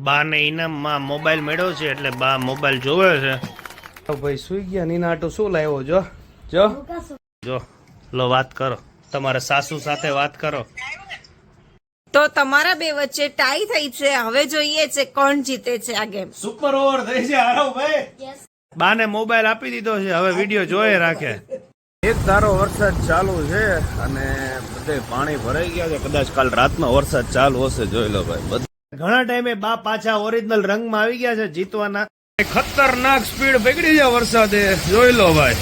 બા ને ઇનામમાં મોબાઈલ મળ્યો છે એટલે બા મોબાઈલ જોવે છે. ભાઈ સુઈ ગયા. નીના આટો શું લાવ્યો? જો જો જો લો, વાત કરો, તમારા સાસુ સાથે વાત કરો. તો તમારા બે વચ્ચે ટાઈ થઈ છે. હવે જોઈએ છે કોણ જીતે છે આ ગેમ. સુપર ઓવર થઈ છે આરવ ભાઈ. બાને મોબાઈલ આપી દીધો છે, હવે વિડિયો જોયે રાખે. એક ધારો વરસાદ ચાલુ છે અને બધે પાણી ભરાઈ ગયા છે. કદાચ કાલ રાતનો વરસાદ ચાલુ હશે, જોઈ લો ભાઈ. ઘણા ટાઈમે બા પાછા ઓરિજિનલ રંગમાં આવી ગયા છે જીતવાના. ખતરનાક સ્પીડ પકડી છે વરસાદે, જોઈ લો ભાઈ.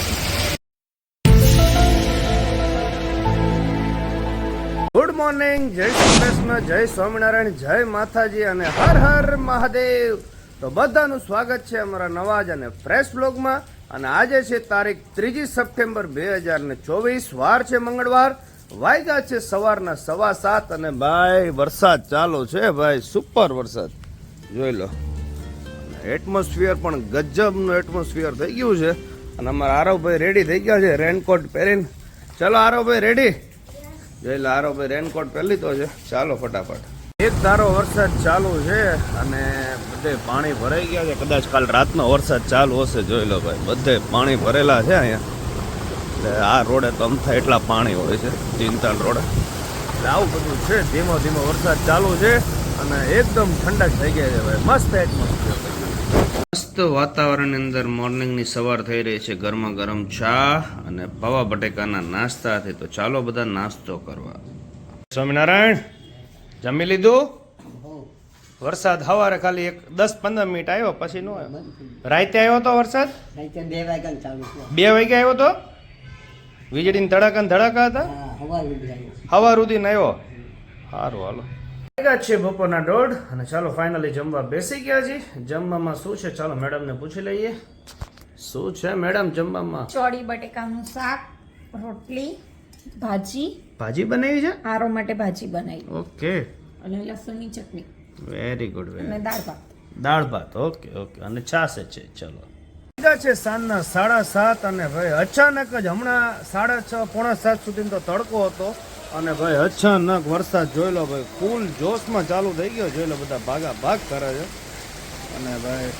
ગુડ મોર્નિંગ, જય શ્રી કૃષ્ણ, જય સ્વામિનારાયણ, જય માતાજી અને હર હર મહાદેવ. તો બધાનું સ્વાગત છે અમારા નવા જ અને ફ્રેશ બ્લોગમાં. અને આજે છે તારીખ 3 સપ્ટેમ્બર 2024, વાર છે મંગળવાર, વાગ્યા છે સવારના 7:15 અને ભાઈ વરસાદ ચાલુ છે ભાઈ, સુપર વરસાદ જોઈ લો. એટમોસ્ફિયર પણ ગજબનું એટમોસ્ફિયર થઈ ગયું છે. અને અમારા આરવભાઈ રેડી થઈ ગયા છે રેનકોટ પહેરીને. ચલો આરવભાઈ રેડી? જોઈ લો, આરવભાઈ રેનકોટ પહેરી લીધો છે. ચાલો ફટાફટ. એક ધારો વરસાદ ચાલુ છે અને બધે પાણી ભરાઈ ગયા છે. કદાચ કાલ રાતનો વરસાદ ચાલુ હશે, જોઈ લો ભાઈ. બધે પાણી ભરેલા છે અહીંયા. એટલે આ રોડે તો અમથા એટલા પાણી હોય છે, ચિંતાલ રોડે. એટલે આવું બધું છે. ધીમો ધીમો વરસાદ ચાલુ છે અને એકદમ ઠંડક થઈ ગઈ છે ભાઈ. મસ્ત એટમોસ્ફિયર, મસ્ત વાતાવરણની અંદર મોર્નિંગની સવાર થઈ રહી છે. ગરમા ગરમ ચા અને પૌવા બટેકાના નાસ્તાથી. તો ચાલો બધા નાસ્તો કરવા. સ્વામિનારાયણ, જમી લીધું? વરસાદ સવારે ખાલી 10-15 મિનિટ આવ્યો, પછી નો આવ્યો. રાતે આવ્યો તો વરસાદ? 2 વાગ્યા આવ્યો તો? વીજળીની ધડાકા ધડાકા હતા? સવાર સુધી આવ્યો. સારું, હાલો. છે બપોરના 1:30 અને ચાલો ફાઇનલી જમવા બેસી ગયા છે. જમવામાં શું છે ચાલો મેડમને પૂછી લઈએ. શું છે મેડમ જમવામાં? ચોળી બટેકાનું શાક, રોટલી, ભાજી. ભાજી બનાવી છે? આરો માટે ભાજી બનાવી. ઓકે. અને લસણની ચટણી. Very good. અને દાળ ભાત. દાળ ભાત, ઓકે ઓકે. અને છાશ છે. ચલો. છે સાંજના 7:30 અને ભાઈ અચાનક જ હમણાં 6:30 પોણા 7 સુધી તો તડકો હતો અને ભાઈ અચાનક વરસાદ જોઈ લો ભાઈ, ફૂલ જોશમાં ચાલુ થઈ ગયો. જોઈ લો બધા ભાગા ભાગ કરે છે અને ભાઈ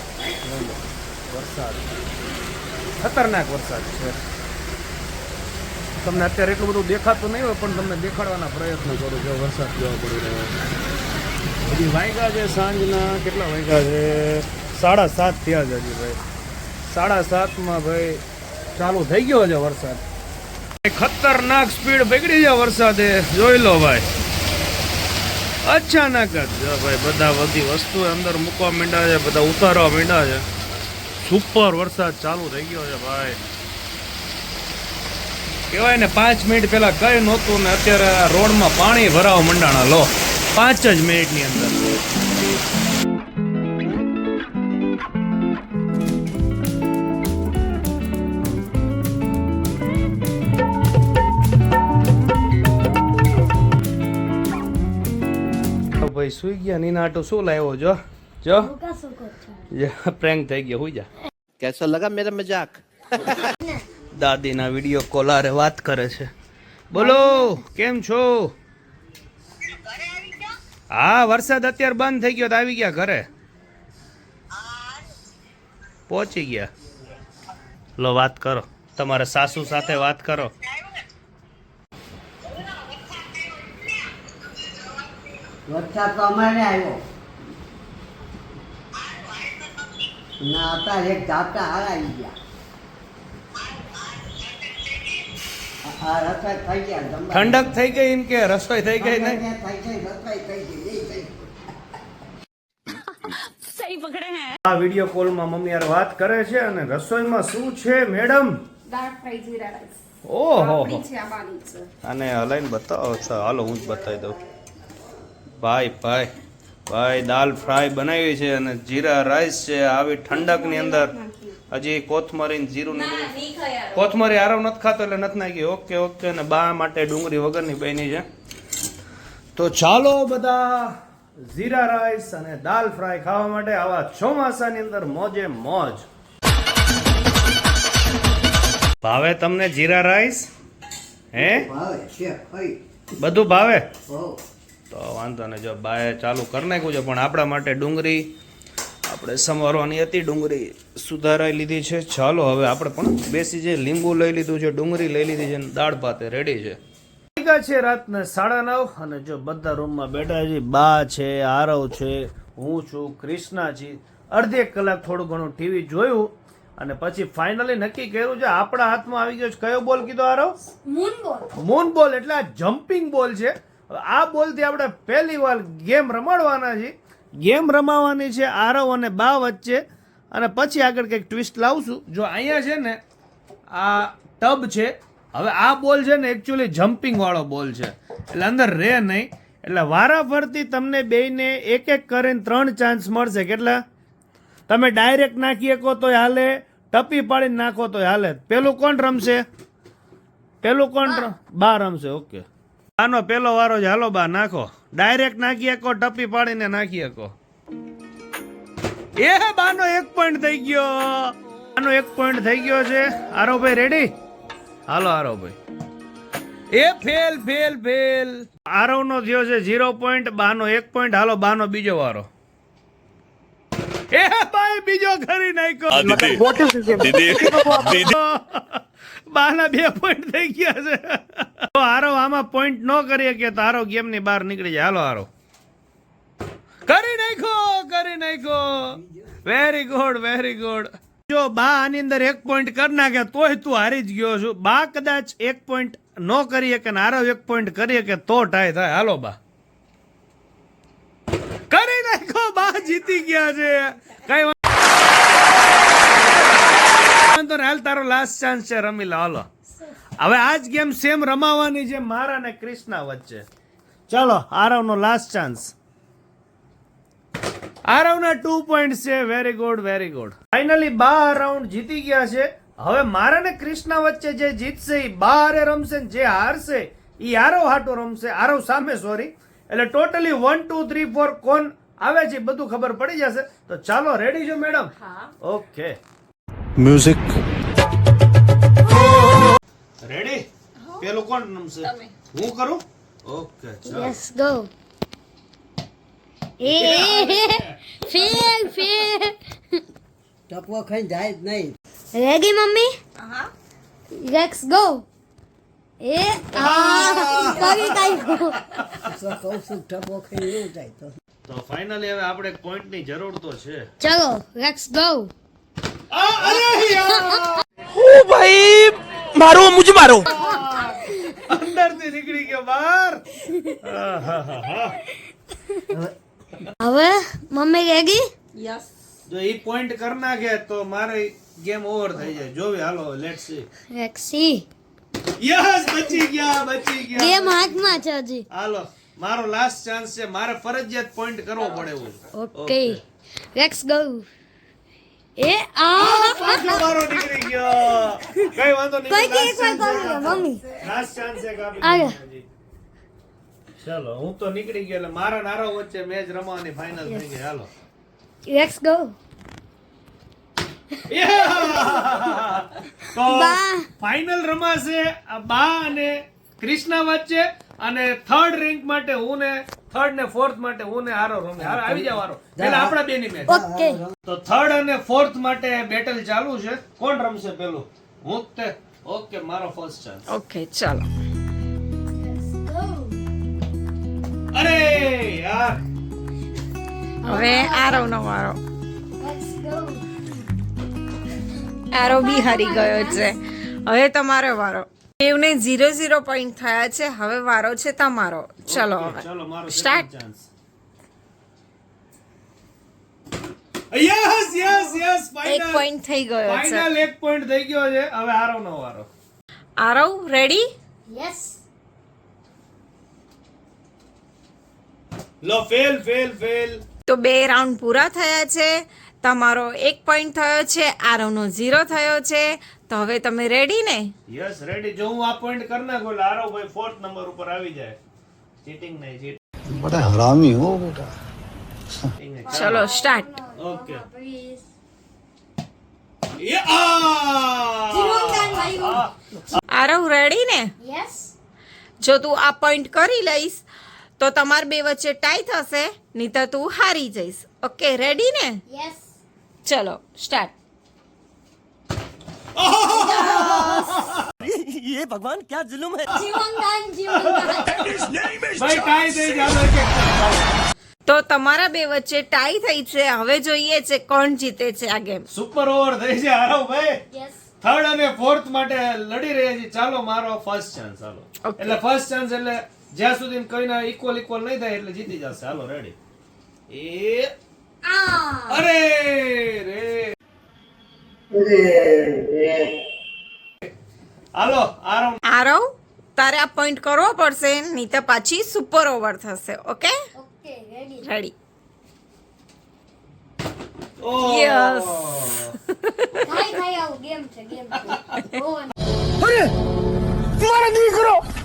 જોઈ લો વરસાદ, ખતરનાક વરસાદ છે. તમને અત્યારે એટલું બધું દેખાતું નહીં હોય પણ તમને દેખાડવાના પ્રયત્ન કરું છું. વરસાદ જોવા પડી રહ્યો હજી વાગ્યા છે સાંજના કેટલા વાગ્યા છે? 7:30 થયા છે હજી ભાઈ. 7:30 ભાઈ ચાલુ થઈ ગયો છે વરસાદ. ખતરનાક સ્પીડ પકડી છે વરસાદે, જોઈ લો ભાઈ. અચાનક જ ભાઈ બધા બધી વસ્તુ અંદર મૂકવા માંડ્યા છે, બધા ઉતારવા માંડ્યા છે. સુપર વરસાદ ચાલુ થઈ ગયો છે ભાઈ. કહેવાય ને 5 મિનિટ પહેલા કઈ નહોતું ને અત્યારે રોડમાં પાણી ભરાવા માંડાણા. લો, 5 જ મિનિટની અંદર. ભાઈ સુઈ ગયા. નીના આટો શું લાવ્યો? જો જો પ્રેન્ક થઈ ગયો. હુઈ જા. कैसा लगा मेरा मजाक? દાદીના વિડીયો કોલારે વાત કરે છે. બોલો, કેમ છો? હા, વરસાદ અત્યારે બંધ થઈ ગયો તો આવી ગયા ઘરે. પહોંચી ગયા. લો, વાત કરો, તમારા સાસુ સાથે વાત કરો. વરસાદ તો અમારે આવ્યો ના હતા. એક ઝાપટા હાર આવી ગયા. આ રસોઈ થઈ ગયા. ઠંડક થઈ ગઈ એમ કે રસોઈ થઈ ગઈ ને? થઈ ગઈ રસોઈ થઈ ગઈ. સહી પકડે હે. આ વિડીયો કોલમાં મમ્મી યાર વાત કરે છે અને રસોઈમાં શું છે મેડમ? દાળ ફ્રાય જીરા રાઈસ. ઓહો, છે આ બાલી છે. આને હલાઈને બતાવો. હાલો હું જ બતાવી દઉં. ભાઈ ભાઈ ભાઈ દાલ ફ્રાય બનાવી છે અને જીરા રાઈસ છે. આવી ઠંડકની અંદર હજી કોથમરી જીરું કોથમરી આરામ નથી ખાતો એટલે નથી નાખી. Okay okay. અને બા માટે ડુંગળી વગરની બની છે. તો ચાલો બધા જીરા રાઈસ અને દાલ ફ્રાય ખાવા માટે આવા ચોમાસાની અંદર મોજે મોજ. ભાવે તમને જીરા રાઈસ? હે, ભાવે છે. બધું ભાવે? તો વાંધો નહીં, જો બાએ ચાલુ કરી નાખ્યું છે, પણ આપણા માટે ડુંગળી આપણે સમારવાની હતી, ડુંગળી સુધારાઈ લીધી છે. ચાલો હવે આપણે પણ બેસી જઈએ. લીંબુ લઈ લીધું છે, ડુંગળી લઈ લીધી છે, દાળ ભાત રેડી છે. છે રાતના 9:30 અને જો બધા રૂમમાં બેઠા છે. બા છે, આરવ છે, હું છું, ક્રિષ્ના છે. અડધી એક કલાક થોડું ઘણું ટીવી જોયું અને પછી ફાઇનલી નક્કી કર્યું છે આપણા હાથમાં આવી ગયો છે. કયો બોલ કીધો આરવ? મૂન બોલ. એટલે આ જમ્પિંગ બોલ છે. હવે આ બોલથી આપણે પહેલી વાર ગેમ રમાડવાના છે. ગેમ રમાવાની છે આરવ અને બા વચ્ચે, અને પછી આગળ કંઈક ટ્વિસ્ટ લાવશું. જો અહીંયા છે ને આ ટબ છે. હવે આ બોલ છે ને એકચ્યુઅલી જમ્પિંગ વાળો બોલ છે, એટલે અંદર રહે નહીં. એટલે વારાફરતી તમને બેયને એક એક કરીને 3 ચાન્સ મળશે. કેટલા? તમે ડાયરેક્ટ નાખી શકો તોય હાલે, ટપી પાડીને નાખો તોય હાલે. પેલું કોણ રમશે? બા રમશે. ઓકે, બાનો પેલો વારો છે. હાલો બા, નાખો. ડાયરેક્ટ નાખી શકો, ટપી પાડીને નાખી શકો. એ બાનો 1 પોઈન્ટ થઈ ગયો. બાનો 1 પોઈન્ટ થઈ ગયો છે. આરોભાઈ રેડી? હાલો આરોભાઈ. એ ફેલ. આરવનો થયો છે 0 પોઈન્ટ, બાનો 1 પોઈન્ટ. હાલો બાનો બીજો વારો. એ ભાઈ બીજો કરી નાખ્યો. બાના 2 પોઈન્ટ થઈ ગયા છે. તો આરવ આમાં પોઈન્ટ ન કરી શકે તો આરવ ગેમ ની બહાર નીકળી જાય. હાલો આરવ, કરી નાખો. Very good. જો બા આની અંદર 1 પોઈન્ટ કરી નાખે તોય તું હારી જ ગયો છું. બા કદાચ 1 પોઈન્ટ ન કરી શકે ને આરવ 1 પોઈન્ટ કરી શકે તો ટાઈ થાય. હાલો બા, કરી નાખો. બા જીતી ગયા છે. કઈ વાંધો નહીં, હાલ તારો લાસ્ટ ચાન્સ છે, રમી લો. હાલો હવે આજ ગેમ સેમ રમાવાની છે મારા ને ક્રિષ્ના વચ્ચે. ચાલો આરવનો લાસ્ટ ચાન્સ. આરવના 2 પોઈન્ટ છે. Very good. ફાઇનલી બા રાઉન્ડ જીતી ગયા છે. હવે મારા ને ક્રિષ્ના વચ્ચે જે જીતશે એ બા હારે રમશે, જે હારશે એ આરવ હાટો રમશે. આરવ સામે, સોરી. એટલે ટોટલી 1 2 3 4 કોણ આવે છે બધું ખબર પડી જશે. તો ચાલો, રેડી છો મેડમ? Okay, music ready? પેલું કોણ રમશે? હું કરું? ઓકે, ચાલો. Let's go. Fail. ટપકો ખાઈને જાય જ નહીં. Ready, mummy? Let's go. કરી તો કહું છું ટપકો ખાઈને ન જાય તો. તો ફાઇનલી હવે આપણે પોઈન્ટ ની જરૂર તો છે. ચલો, let's go. मुझे मारो અંદરથી નીકળી ગયો બહાર. હવે મમ્મી રેડી? યસ. જો ઈ પોઈન્ટ કરી નાખે તો મારે ગેમ ઓવર થઈ જાય. જોવી. હાલો, let's see. Let's see. Yes, બચી ગયા. ગેમ હાથમાં છે હજી. હાલો, મારો લાસ્ટ ચાન્સ છે. મારે ફરજિયાત પોઈન્ટ કરવો પડે એવું છે. Okay, let's go. પાછો મારો નીકળી ગયો. કઈ વાંધો નહીં. કોઈ એક વાર કરો મમ્મી. લાસ્ટ ચાન્સ છે કાપી આગે. દીધો. ચાલો, હું તો નીકળી ગયો. એટલે મારા નારો વચ્ચે મેચ રમવાની ફાઇનલ થઈ ગઈ. હાલો, લેટ્સ ગો. તો ફાઇનલ રમાશે આ બા અને ક્રિષ્ના વચ્ચે, અને 3rd રેન્ક માટે હું ને 3rd ને 4th માટે હું ને આરો રમે. આવી જાવ આરો. પેલા આપણા બેની મેચ. ઓકે, તો 3rd અને 4th માટે બેટલ ચાલુ છે. કોણ રમશે પેલું? હું જ તે. ઓકે, મારો ફર્સ્ટ ચાન્સ. ઓકે, ચાલો. અરે યાર, હવે આરવનો વારો. Let's go. આરવ બી હારી ગયો છે. હવે તમારો વારો. એવને 0 પોઈન્ટ થયા છે. હવે વારો છે તમારો. ચલો હવે ચાલો, મારો start. Chance. Yes, 1 final. Point થઈ ગયો છે. ફાઇનલ 1 પોઈન્ટ થઈ ગયો છે. હવે આરવનો વારો. આરવ રેડી? યસ. લો, ફેલ. તો 2 રાઉન્ડ પૂરા થયા છે. તમારો 1 પોઈન્ટ થયો છે, આરવનો 0 થયો છે. તો હવે તમે રેડી ને? Yes, ready. જો હું આ પોઈન્ટ કરી નાખું એટલે આરવ ભાઈ 4th નંબર ઉપર આવી જાય. ચીટિંગ નહીં. बड़ा हरामी हो बेटा ચલો સ્ટાર્ટ. ઓકે. આરવ રેડી ને? યસ. જો તું આ પોઈન્ટ કરી લઈશ તો તમાર બે વચ્ચે ટાઈ થશે, નહીં તો તું હારી જઈશ. ઓકે, રેડી ને? Yes. ચલો સ્ટાર્ટ. ये भगवान क्या जुल्म है Jivangan, Jivangan. ભાઈ ટાઈ થઈ જાવ એક એક. તો તમારા બે વચ્ચે ટાઈ થઈ છે. હવે જોઈએ છે કોણ જીતે છે આ ગેમ. સુપર ઓવર થઈ છે આરવભાઈ. Yes. થર્ડ અને ફોર્થ માટે લડી રહ્યા છે. ચાલો મારો ફર્સ્ટ ચાન્સ. હાલો Okay. એટલે ફર્સ્ટ ચાન્સ એટલે જ્યાં સુધી કોઈના ઇક્વલ નહીં થાય એટલે જીતી જશે. હાલો રેડી. Ah. અરે રે હાલો આરવ. આરવ, તારે આ પોઈન્ટ કરવો પડશે, નહીં તો પાછી સુપર ઓવર થશે. Okay, Okay, ready. રેડી. ઓહ. Yes. Thai આવું game છે. Oh,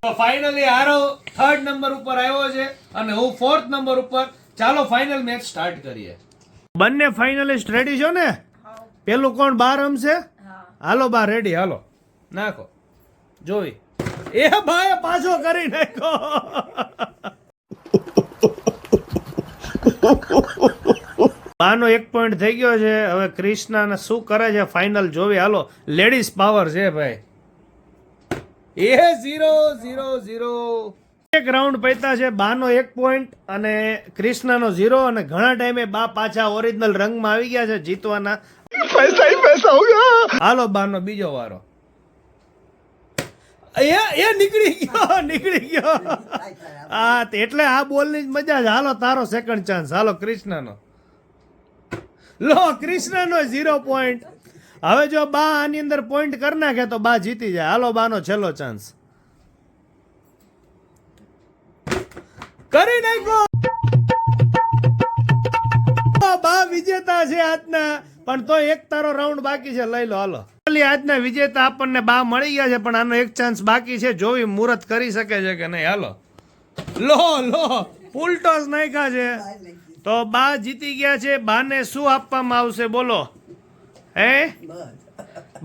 તો ફાઇનલી આરવ થર્ડ નંબર ઉપર આવ્યો છે અને હું ફોર્થ નંબર ઉપર. ચાલો ફાઇનલ મેચ સ્ટાર્ટ કરીએ. બંને ફાઇનલિસ્ટ રેડી છો ને? પેલું કોણ બાર રમશે? હાલો બા રેડી. હાલો નાખો જોઈ. એ ભાઈ પાછો કરી નાખો. બાનો એક પોઈન્ટ થઈ ગયો છે. હવે ક્રિષ્ના શું કરે છે ફાઇનલ જોવી. હાલો લેડીઝ પાવર છે ભાઈ. એ 0-0-0 એક રાઉન્ડ પૈતા છે. બાનો એક પોઈન્ટ અને ક્રિષ્નાનો 0. અને ઘણા ટાઈમે બા પાછા ઓરિજિનલ રંગમાં આવી ગયા છે જીતવાના. પૈસા ही પૈસા હોગા. હાલો બાનો બીજો વારો. એ નીકળી ગયો. હા એટલે આ બોલની જ મજા છે. હાલો તારો સેકન્ડ ચાન્સ. હાલો ક્રિષ્નાનો. લો ક્રિષ્નાનો 0 પોઈન્ટ. હવે જો બા આની અંદર પોઈન્ટ કરી નાખે તો બા જીતી જાય. હાલો બાનો છેલ્લો ચાન્સ. કરી નાખ્યો. બા વિજેતા છે આજના. પણ તો એક તારો રાઉન્ડ બાકી છે. લઈ લો. હાલો આજના વિજેતા આપણને બા મળી ગયા છે, પણ આનો એક ચાન્સ બાકી છે. જોવી મુહૂર્ત કરી શકે છે કે નહીં. હાલો લો ફૂલ ટોસ નાખ્યા છે. તો બા જીતી ગયા છે. બાને શું આપવામાં આવશે બોલો? હે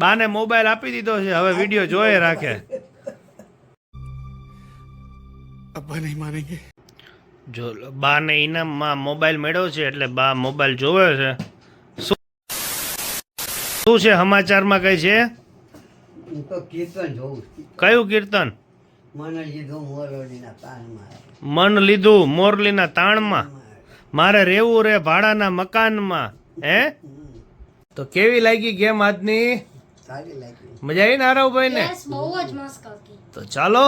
બાને મોબાઈલ આપી દીધો છે. હવે વિડીયો જોયે રાખે. अब्बा नहीं मानेंगे જો બાને ઇનામમાં મોબાઈલ મળ્યો છે એટલે બા મોબાઈલ જોવે છે. શું છે સમાચારમાં કઈ છે? હું તો કીર્તન જોઉં છું. કયું કીર્તન? મને લીધું મોરલીના તાનમાં. મન લીધું મોરલીના તાણમાં, મારે રહેવું રે ભાડાના મકાનમાં. હે તો કેવી લાગી ગેમ આજની? સારી લાગી. મજા આવી ને આરવભાઈ ને? yes, બહુ જ મસ્ત હતી. તો ચાલો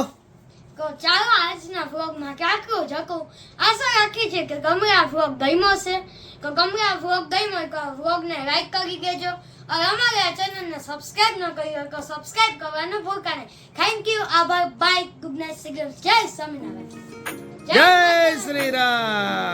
તો ચાલો આજના વ્લોગમાં ક્યાંકું જકું આશા રાખી છે કે ગમે આ વ્લોગ ગમ્યો છે. તો ગમે આ વ્લોગ ગમ્યો તો વ્લોગને લાઈક કરી દેજો અને અમારે આ ચેનલને સબસ્ક્રાઇબ ન કરી હોય તો સબસ્ક્રાઇબ કરવાનું ભૂલતા નહીં. Thank you. આભાર. બાય. Good night. જય સ્વામિનારાયણ. જય શ્રી રામ.